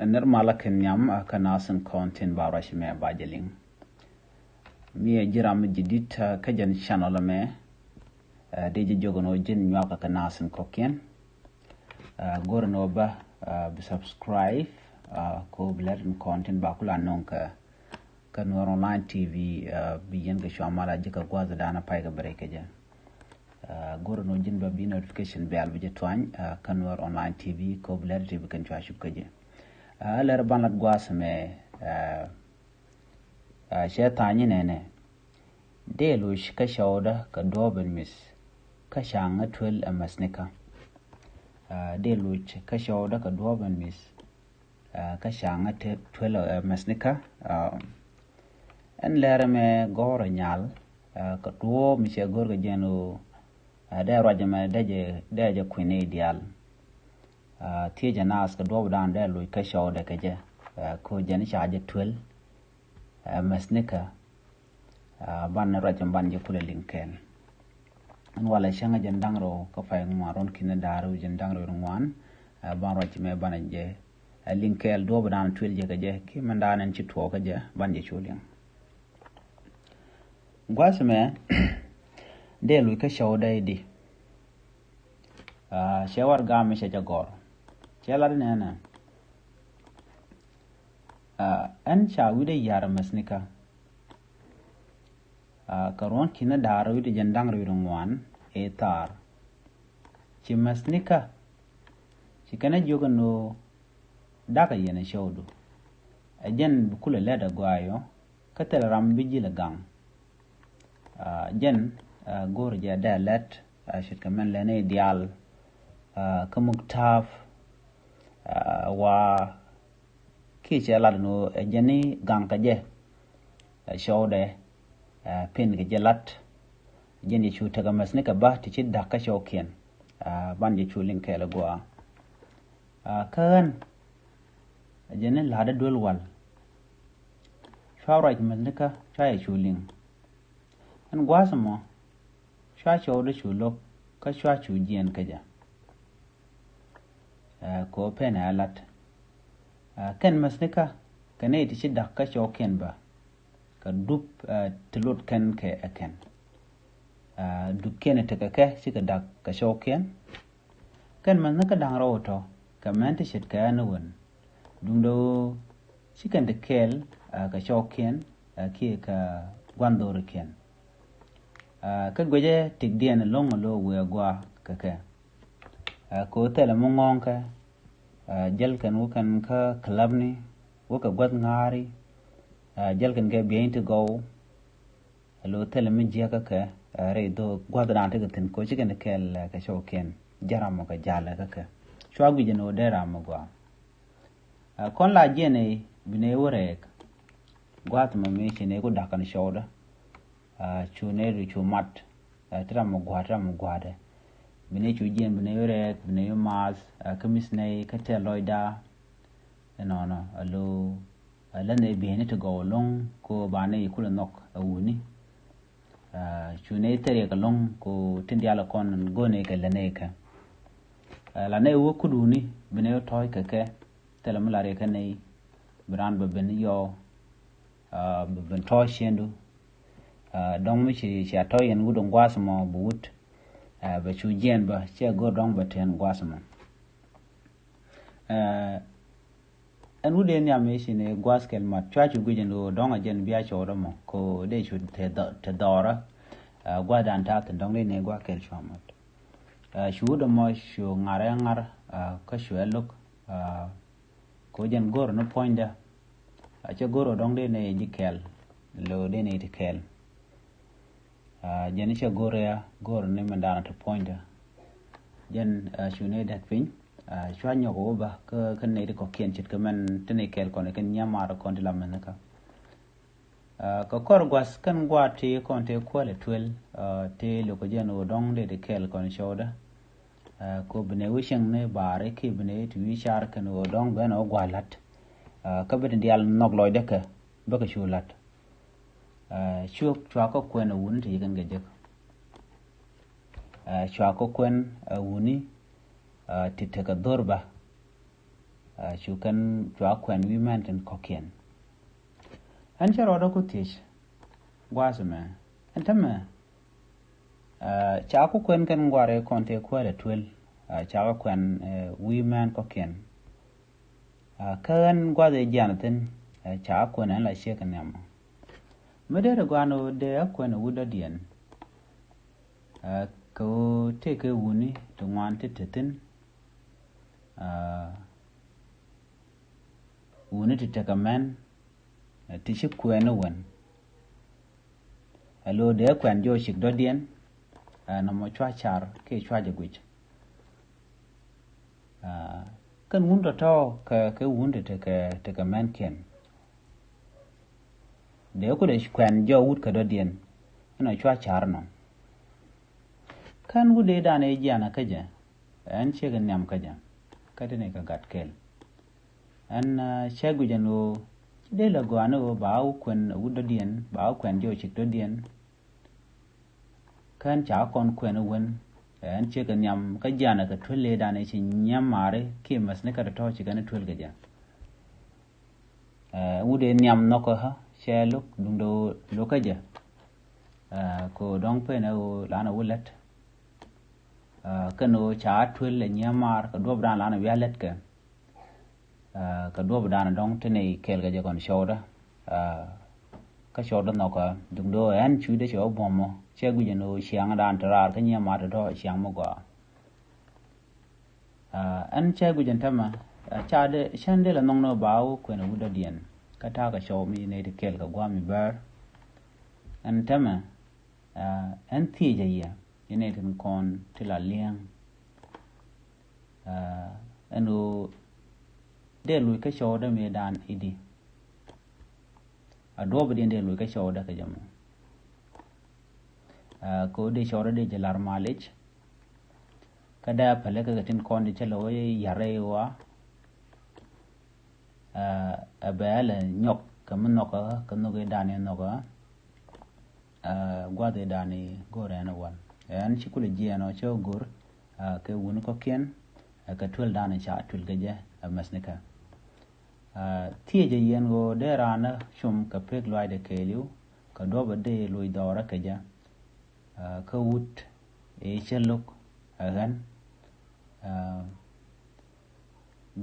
ner malakin yam kanasin content barash me bajeling mi jiram jidit kajan channel me deji jogono jin nyaka kanasin kokien gorno ba subscribe ko bladen content bakula nonka kanwar online tv biyen ga shamala jika gwaza dana paiga brekeja gorno jin ba bi notification bell bi jetwan kanwar online tv ko bladen tv kan chwa shubkaje alar banat gwasme shetani nene delush ka shawda ka dobel mis ka shanga twel amasnika delush ka shawda ka dobel mis ka shanga twel amasnika en lerme goro nyal ka duo mi se gorga jeno da rajama daje kwene ideal tieja nas ka do dan da lu ka shaw da kaje ko jani shaje twel masnika ban rajam ban je kula linken an wala shanga jan dangro ka fay maron kina daru jan dangro ngwan ban rajme ban je linkel do dan twel je kaje ki mandanen ci to kaje ban je chulin gwasme de lu ka shaw da idi shawar ga mi shaje gor Chelar nena an chawide yar masnika karon kina daru de jandang rirungwan etar chi masnika chikana joga no daga yena shawdu ajen bukula leda gwayo katel rambiji la gang jen gorja da let shitkamen lene dial kamuktaf wa ki chelar no jeni ganka je shawde pin ge jelat jeni chu taga masnika ba ti chid dakka shawken ban je chu lin kele gwa kan jeni lada dolwal shawra masnika chaya chu lin an gwasmo shawde chu lok ka chu jien kaja ko pena alat kan masnika kane ti ci dakka shoken ba ka dup tilut kan ke aken dup kene te ka ci ka dakka shoken kan masnika dang rawoto ka menti shit ka anwon dundo ci kan de kel ka shoken ki ka gwandor ken ka goje tigdien longo lo we gwa ka ko tele mongonka jalkan wukan ka klabni wuka gwad ngari jalkan ga biyin to go lo tele min jiya ka re do gwad ran ta tin ko chicken kel ka shoken jaram ka jala ka shwagu jeno dera mo gwa kon la jene bine worek gwat mo me chine ko dakan shoda chune ru chumat tra mo gwada bine chujien bine yorek bine yomas kamisne kate loida no alo alane bine to go long ko bane kula nok awuni chune tere ka long ko tindiala kon gone ka lane ka lane wo kuduni bine toy ka ke telamulare ka nei bran ba ben yo ben to shendu dong mi chi atoyen gudon gwasmo buut ba chujien ba che godong ba ten gwasman an wude ni ame shine gwaskel ma chachu gujen do donga jen biya choro mo ko de chu te dora gwadan ta tan dong ne gwakel chamat shu do mo shu ngar ka shu elok ko jen gor no poinda che goro dong de ne jikel lo de ne tikel jen che gorea gor ne mandana to pointer jen shune dat pin shwanyo go ba ka kan ne ko kien chit ka man tene kel ko ne kan nyamar ko ndila men ka ko kor gwas kan gwati ko te ko le twel te lo ko jen o dong de kel ko ne shoda ko bne wishen ne bare ki bne tu wishar kan o dong ben o gwalat ka bede dial nok loy de ka ba ka shulat chuok chwa ko kwen wun ti kan gejek chwa ko kwen wuni ti te ka dorba chu kan chwa kwen wi man ten kokien an charo da ku tish gwasme an tama cha ku kwen kan gware konte kwale twel cha kwen wi man kokien kan gwade janatin cha kwen an la shekan yam medere gwano de kwen wuda dien ko teke wuni to wante tetin wuni to take a man tishi kwen wen alo de kwen jo shik do dien na mo chwa char ke chwa je gwich kan wundo to ke wunde te ka man ken de ko de kwen jo wut ka do dien na chwa char no kan wude da ne jana kaje an che ga nyam kaje kada ne ka gat kel an shegu jano de la gwana ba u kwen wudo dien ba kwen jo chik do dien kan cha kon kwen wen an che ga nyam ka jana ka thule da ne chi nyam mare ke mas ne ka to chi ga ne thul ga ja wude nyam no ko ha she luk dung do lokaje ko dong pe na la na wulet kano cha thul le nyamar ka dob dan la na wialet ka dob dan dong tene kel ga kon shoda ka shoda no ka dung do an chu de sho bomo che gu no siang dan trar ka nyamar do siang mo ga an che gu jen tama cha de shande la nong no bawo ko na wuda dien ka ta ka show mi ne de kel ka gwa mi bar an tama an ti je ya ine tin kon tila liang anu de lui ka shoda me dan idi adobe de lui ka shoda ka jamu ko de shoda de jalar malich kada pale ka tin kon de chalo yare wa abala nyok kam nok ka no ge dan no ga gwa de dan gore na wan an chikule jiano chogur ke wun ko ken ka tul dana cha tul gaje masnika tie je yen go de rana shum ka pek loy de keliu ka doba de loy dora ka ja ka wut e cheluk agan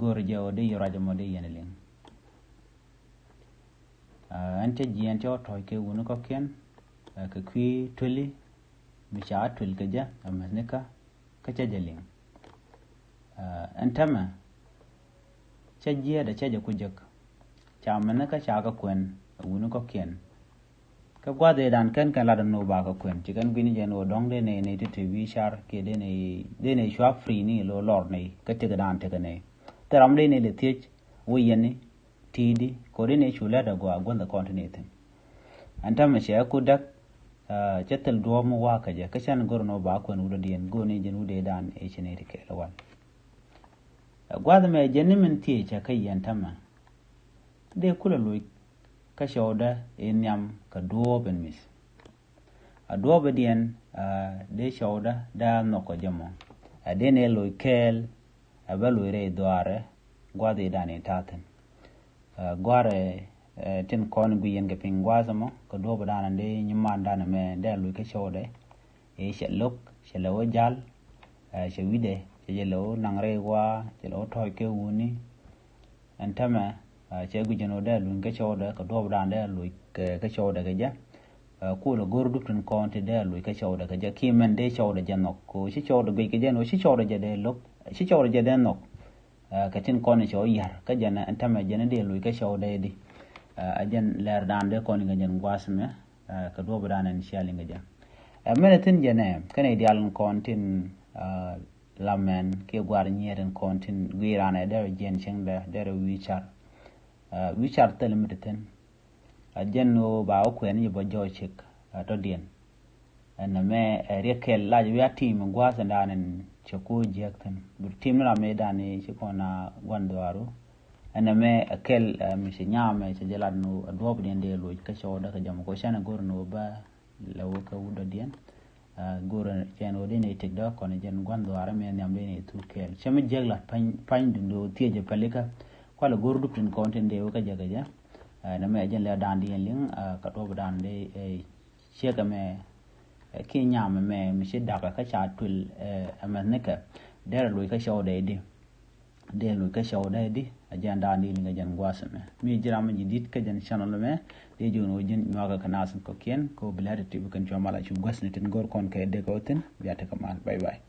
gor jaw de yoraja mo de yenelin ante jien to ke wun ko ken ka kwi tuli mi cha tul ka ja masnika ka cha jalin antama cha jia da cha ja kujak cha manaka cha ka kwen wunu ko ken ka gwa de dan kan kan la no ba ka kwen ti kan gini je no dong de ne te wi shar ke de ne shwa free ni lo lor ne ka te ga dan te ga ne taram de ne le tich wo yene tidi ko de ne chula da gwa gonda continent antama cha ku dak chetel do mo wa ka je ka chan gor no ba ko no dien go ne jenu de dan e chene de ke lawan gwada me jeni min tie cha kai yantama de kula loy ka shoda enyam ka do ben mis a do be dien de shoda da no ko jamo de ne loy kel a ba loy re doare gwada dan e taten gware tin kon gu yen ga pingwaza mo ko do ba dan de nyman dan me de loy ka shoda e shelok shelawo jal shewide jelo nangre wa jelo toy ke wuni antama che gu jeno da lun ke choda ka do dan da lu ke choda ga ja ku lo gor dupin konte da lu ke choda ga ja ki men de choda janok ko shi choda ga ke jeno shi choda ja de lok shi choda ja de nok ka tin kon cho yar ka jana antama jena de lu ke choda di ajan ler dan de kon ga jen wasme ka do dan en shali ga ja mena tin jena kana ideal kontin lamen ke gwar nyeren kontin gwirana der jen chengda der wichar telemiten jenno ba ko en yibo jochik to dien en me rekel la ya team gwasa danen choko jekten bur team la me dane chikona gwandwaru en me akel mi nyame che jelano adob den de lo ka shoda ka jam ko shana gorno ba lawo ka wudo dien gora chen ode ne tek da kon jen gwando ara me nyam de ne turkel chama jegla pan dundo tieje palika kwala gordu pin konten de ka jaga ja na me jen la dan di ling ka to dan de cheka me ki nyam me mi shida ka cha tul amaneka der lo ka shaw de lo ka shaw de ajan dan di linga jan gwasame mi jirama jidit ka jan channel me de jono jen nyaga kana sun ko ken ko bilade tibu kan jomala chu gwasne tin gor kon ka de ko tin biata kamal bye bye